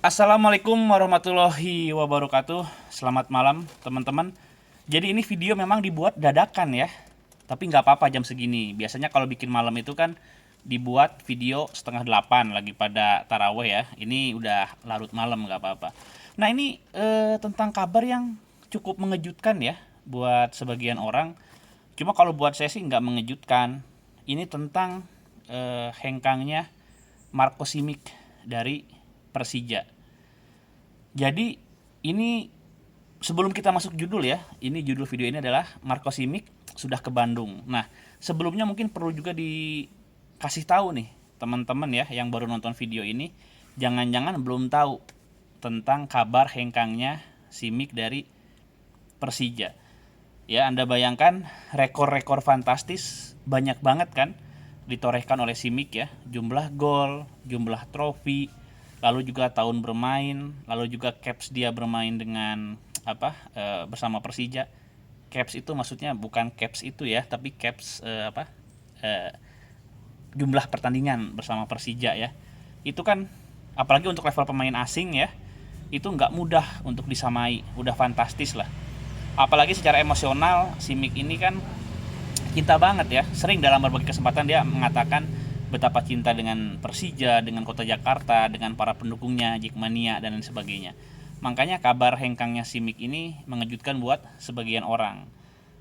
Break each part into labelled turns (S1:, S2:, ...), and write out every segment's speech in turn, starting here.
S1: Assalamualaikum warahmatullahi wabarakatuh. Selamat malam teman-teman. Jadi ini video memang dibuat dadakan ya. Tapi nggak apa-apa jam segini. Biasanya kalau bikin malam itu kan dibuat video setengah delapan lagi pada taraweh ya. Ini udah larut malam nggak apa-apa. Nah ini tentang kabar yang cukup mengejutkan ya buat sebagian orang. Cuma kalau buat saya sih nggak mengejutkan. Ini tentang hengkangnya Marco Simic dari Persija. Jadi ini sebelum kita masuk judul ya, ini judul video ini adalah Marco Simic sudah ke Bandung. Nah, sebelumnya mungkin perlu juga dikasih tahu nih teman-teman ya yang baru nonton video ini, jangan-jangan belum tahu tentang kabar hengkangnya Simic dari Persija. Ya, Anda bayangkan rekor-rekor fantastis banyak banget kan ditorehkan oleh Simic ya, jumlah gol, jumlah trofi, lalu juga tahun bermain, lalu juga caps dia bermain dengan bersama Persija. Caps itu maksudnya bukan caps itu ya, tapi caps eh, jumlah pertandingan bersama Persija ya. Itu kan apalagi untuk level pemain asing ya, itu nggak mudah untuk disamai, udah fantastis lah. Apalagi secara emosional, Simic ini kan cinta banget ya. Sering dalam berbagai kesempatan dia mengatakan betapa cinta dengan Persija, dengan kota Jakarta, dengan para pendukungnya, Jackmania dan lain sebagainya. Makanya kabar hengkangnya Simic ini mengejutkan buat sebagian orang.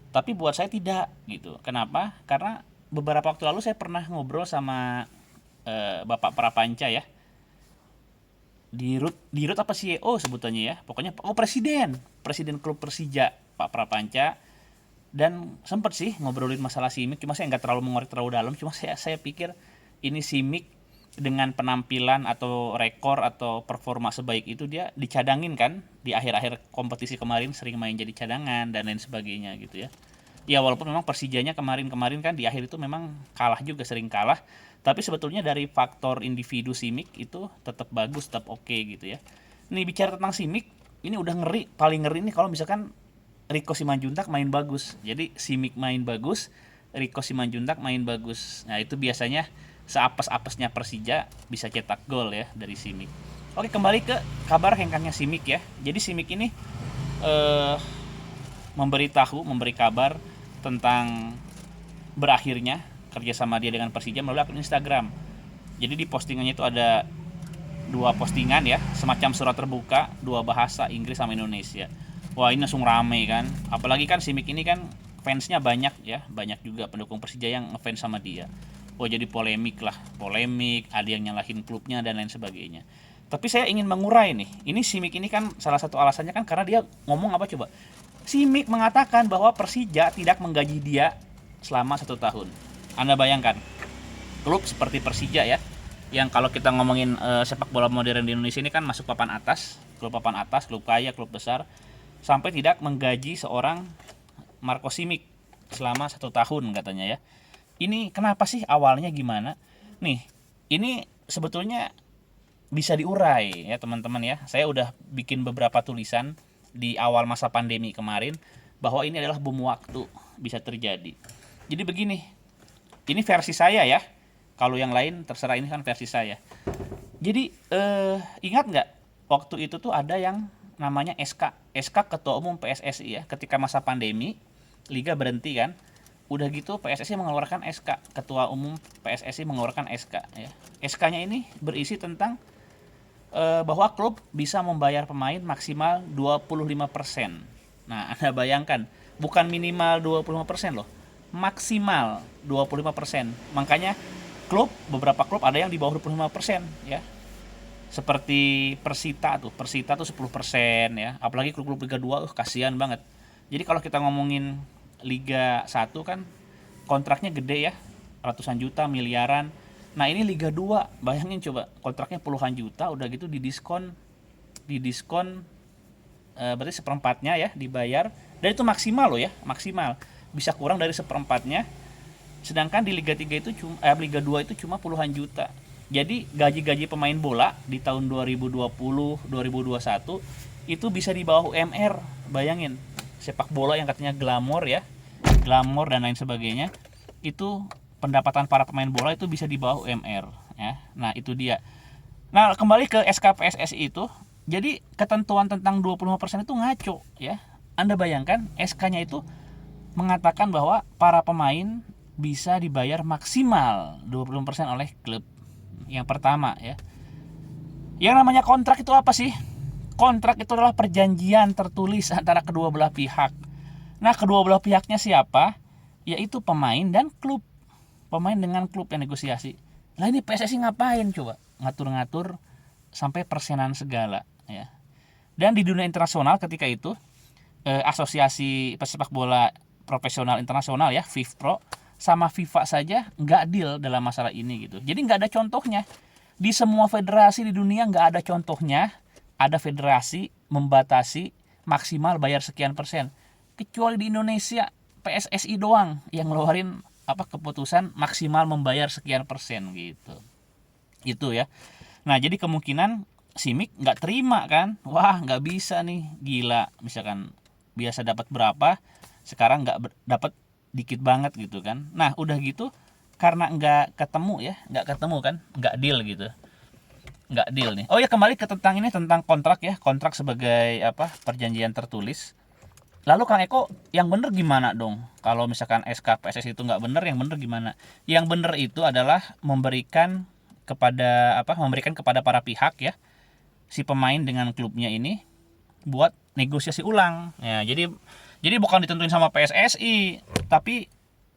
S1: Tapi buat saya tidak gitu. Kenapa? Karena beberapa waktu lalu saya pernah ngobrol sama Bapak Prapanca ya. Dirut apa CEO sebutannya ya. Pokoknya presiden klub Persija, Pak Prapanca. Dan sempet sih ngobrolin masalah Simic, cuma saya nggak terlalu mengorek terlalu dalam. Cuma saya pikir ini Simic dengan penampilan atau rekor atau performa sebaik itu dia dicadangin kan di akhir-akhir kompetisi kemarin, sering main jadi cadangan dan lain sebagainya gitu ya. Ya walaupun memang Persijanya kemarin kan di akhir itu memang kalah juga, sering kalah, tapi sebetulnya dari faktor individu Simic itu tetap bagus, tetap oke gitu ya. Nih bicara tentang Simic, ini udah ngeri, paling ngeri nih kalau misalkan Rico Simanjuntak main bagus. Jadi Simic main bagus, Rico Simanjuntak main bagus. Nah, itu biasanya seapes-apesnya Persija bisa cetak gol ya dari Simic. Oke, kembali ke kabar hengkangnya Simic ya. Jadi Simic ini eh memberi kabar tentang berakhirnya kerjasama dia dengan Persija melalui akun Instagram. Jadi di postingannya itu ada dua postingan ya, semacam surat terbuka, dua bahasa, Inggris sama Indonesia. Wah ini langsung rame kan, apalagi kan Simic ini kan fansnya banyak ya, banyak juga pendukung Persija yang ngefans sama dia. Wah jadi polemik, ada yang nyalahin klubnya dan lain sebagainya. Tapi saya ingin mengurai nih, ini Simic ini kan salah satu alasannya kan karena dia ngomong apa coba? Simic mengatakan bahwa Persija tidak menggaji dia selama 1 tahun. Anda bayangkan, klub seperti Persija ya, yang kalau kita ngomongin sepak bola modern di Indonesia ini kan masuk papan atas, klub kaya, klub besar, sampai tidak menggaji seorang Marco Simic selama 1 tahun katanya ya. Ini kenapa sih, awalnya gimana? Nih, ini sebetulnya bisa diurai ya teman-teman ya. Saya udah bikin beberapa tulisan di awal masa pandemi kemarin bahwa ini adalah bom waktu bisa terjadi. Jadi begini, ini versi saya ya. Kalau yang lain terserah, ini kan versi saya. Jadi ingat nggak waktu itu tuh ada yang namanya SK Ketua Umum PSSI ya, ketika masa pandemi liga berhenti kan, udah gitu PSSI mengeluarkan SK, Ketua Umum PSSI mengeluarkan SK ya. SK-nya ini berisi tentang bahwa klub bisa membayar pemain maksimal 25%. Nah Anda bayangkan, bukan minimal 25% loh, maksimal 25%. Makanya beberapa klub ada yang di bawah 25% ya, seperti Persita tuh 10% ya. Apalagi klub-klub Liga 2 kasihan banget. Jadi kalau kita ngomongin Liga 1 kan kontraknya gede ya, ratusan juta, miliaran. Nah, ini Liga 2, bayangin coba, kontraknya puluhan juta, udah gitu didiskon berarti seperempatnya ya dibayar. Dan itu maksimal loh ya, maksimal. Bisa kurang dari seperempatnya. Sedangkan di Liga 3 itu Liga 2 itu cuma puluhan juta. Jadi gaji-gaji pemain bola di tahun 2020, 2021 itu bisa di bawah UMR. Bayangin, sepak bola yang katanya glamor ya, glamor dan lain sebagainya, itu pendapatan para pemain bola itu bisa di bawah UMR ya. Nah, itu dia. Nah, kembali ke SK PSSI itu, jadi ketentuan tentang 25% itu ngaco ya. Anda bayangkan SK-nya itu mengatakan bahwa para pemain bisa dibayar maksimal 20% oleh klub. Yang pertama ya. Yang namanya kontrak itu apa sih? Kontrak itu adalah perjanjian tertulis antara kedua belah pihak. Nah, kedua belah pihaknya siapa? Yaitu pemain dan klub. Pemain dengan klub yang negosiasi. Lah ini PSSI ngapain coba? Ngatur-ngatur sampai persenan segala ya. Dan di dunia internasional ketika itu asosiasi pesepak bola profesional internasional ya, FIFPro, sama FIFA saja nggak deal dalam masalah ini gitu. Jadi nggak ada contohnya. Di semua federasi di dunia nggak ada contohnya ada federasi membatasi maksimal bayar sekian persen. Kecuali di Indonesia PSSI doang yang ngeluarin keputusan maksimal membayar sekian persen gitu. Itu ya. Nah, jadi kemungkinan Simic nggak terima kan, wah nggak bisa nih, gila, misalkan biasa dapat berapa, sekarang dapat dikit banget gitu kan. Nah udah gitu karena nggak ketemu kan, nggak deal gitu, nggak deal nih. Oh ya, kembali ke tentang kontrak ya, kontrak sebagai perjanjian tertulis. Lalu Kang Eko, yang bener gimana dong? Kalau misalkan SK PSSI itu nggak bener, yang bener gimana? Yang bener itu adalah memberikan kepada para pihak ya, si pemain dengan klubnya ini buat negosiasi ulang. Ya, jadi bukan ditentuin sama PSSI, tapi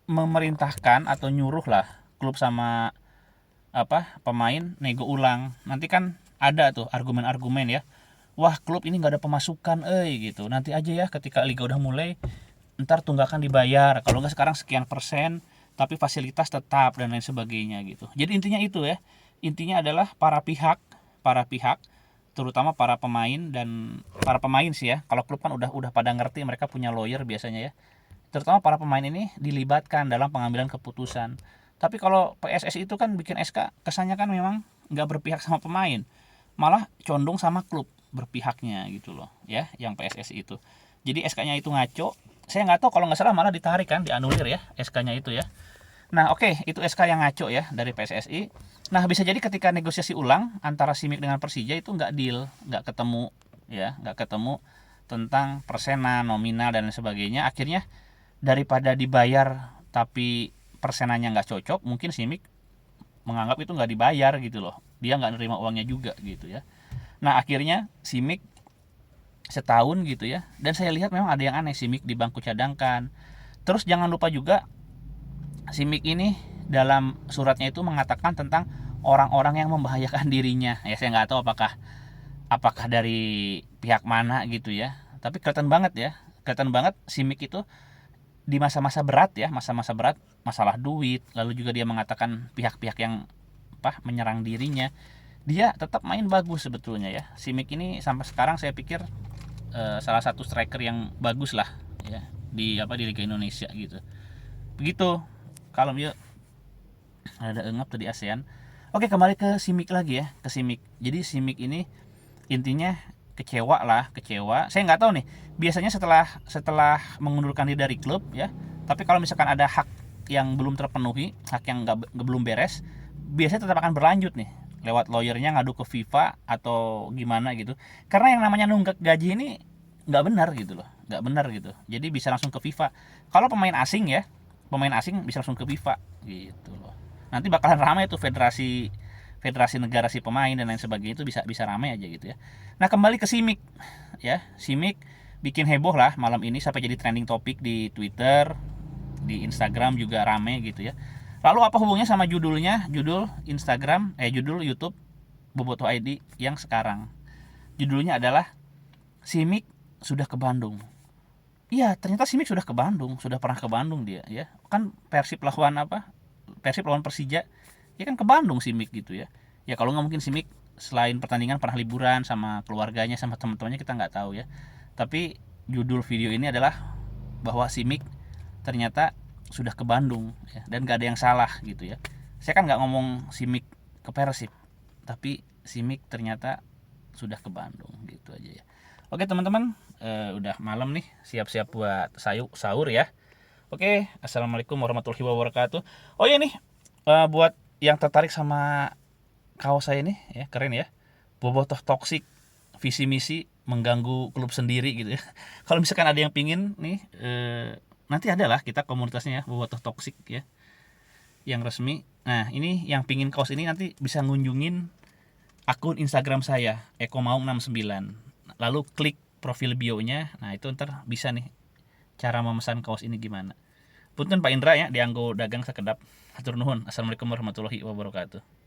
S1: memerintahkan atau nyuruh lah klub sama pemain nego ulang. Nanti kan ada tuh argumen-argumen ya. Wah, klub ini nggak ada pemasukan, gitu. Nanti aja ya ketika liga udah mulai, ntar tunggakan dibayar. Kalau nggak sekarang sekian persen, tapi fasilitas tetap dan lain sebagainya gitu. Jadi intinya itu ya. Intinya adalah para pihak terutama para pemain sih ya. Kalau klub kan udah pada ngerti, mereka punya lawyer biasanya ya. Terutama para pemain ini dilibatkan dalam pengambilan keputusan. Tapi kalau PSSI itu kan bikin SK, kesannya kan memang nggak berpihak sama pemain, malah condong sama klub berpihaknya gitu loh ya, yang PSSI itu. Jadi SK-nya itu ngaco. Saya nggak tahu, kalau nggak salah malah ditarik kan, dianulir ya SK-nya itu ya. Nah oke, itu SK yang ngaco ya dari PSSI. Nah bisa jadi ketika negosiasi ulang antara Simic dengan Persija itu nggak deal, nggak ketemu ya, nggak ketemu tentang persenan, nominal dan sebagainya. Akhirnya daripada dibayar tapi persenannya nggak cocok, mungkin Simic menganggap itu nggak dibayar gitu loh, dia nggak nerima uangnya juga gitu ya. Nah akhirnya Simic setahun gitu ya, dan saya lihat memang ada yang aneh, Simic di bangku cadangkan. Terus jangan lupa juga Simic ini dalam suratnya itu mengatakan tentang orang-orang yang membahayakan dirinya ya. Saya nggak tahu apakah dari pihak mana gitu ya, tapi kelihatan banget Simic itu di masa-masa berat ya, masa-masa berat, masalah duit, lalu juga dia mengatakan pihak-pihak yang menyerang dirinya, dia tetap main bagus sebetulnya ya. Simic ini sampai sekarang saya pikir salah satu striker yang bagus lah ya di Liga Indonesia gitu. Begitu. Kalau dia ada engap tadi ASEAN. Oke, kembali ke Simic lagi ya, ke Simic. Jadi Simic ini intinya kecewa. Saya nggak tahu nih, biasanya setelah mengundurkan diri dari klub ya, tapi kalau misalkan ada hak yang belum terpenuhi, hak yang belum beres, biasanya tetap akan berlanjut nih lewat lawyernya ngadu ke FIFA atau gimana gitu. Karena yang namanya nunggak gaji ini nggak benar gitu loh, nggak benar gitu. Jadi bisa langsung ke FIFA. Kalau pemain asing bisa langsung ke FIFA gitu loh. Nanti bakalan ramai tuh federasi negara si pemain dan lain sebagainya, itu bisa ramai aja gitu ya. Nah kembali ke Simic ya, Simic bikin heboh lah malam ini sampai jadi trending topik di Twitter, di Instagram juga rame gitu ya. Lalu apa hubungannya sama judul YouTube Bobotoh ID yang sekarang? Judulnya adalah Simic sudah ke Bandung. Iya, ternyata Simic sudah ke Bandung, sudah pernah ke Bandung dia ya. Kan Persib lawan Persija, ya kan ke Bandung Simic gitu ya. Ya kalau nggak mungkin Simic selain pertandingan pernah liburan sama keluarganya, sama teman-temannya, kita nggak tahu ya. Tapi judul video ini adalah bahwa Simic ternyata sudah ke Bandung ya, dan gak ada yang salah gitu ya. Saya kan nggak ngomong Simic ke Persib, tapi Simic ternyata sudah ke Bandung gitu aja ya. Oke teman-teman, udah malam nih, siap-siap buat sahur ya. Oke, assalamualaikum warahmatullahi wabarakatuh. Oh ya nih, buat yang tertarik sama kaos saya nih ya, keren ya. Bobotoh toksik, visi misi mengganggu klub sendiri gitu ya. Kalau misalkan ada yang pingin nih, nanti ada lah kita komunitasnya ya, Bobotoh toksik ya, yang resmi. Nah ini yang pingin kaos ini nanti bisa ngunjungin akun Instagram saya ekomaung69, lalu klik profil bio-nya. Nah itu ntar bisa nih cara memesan kaos ini gimana. Punten Pak Indra ya, dianggo dagang sekedap. Hatur nuhun. Assalamualaikum warahmatullahi wabarakatuh.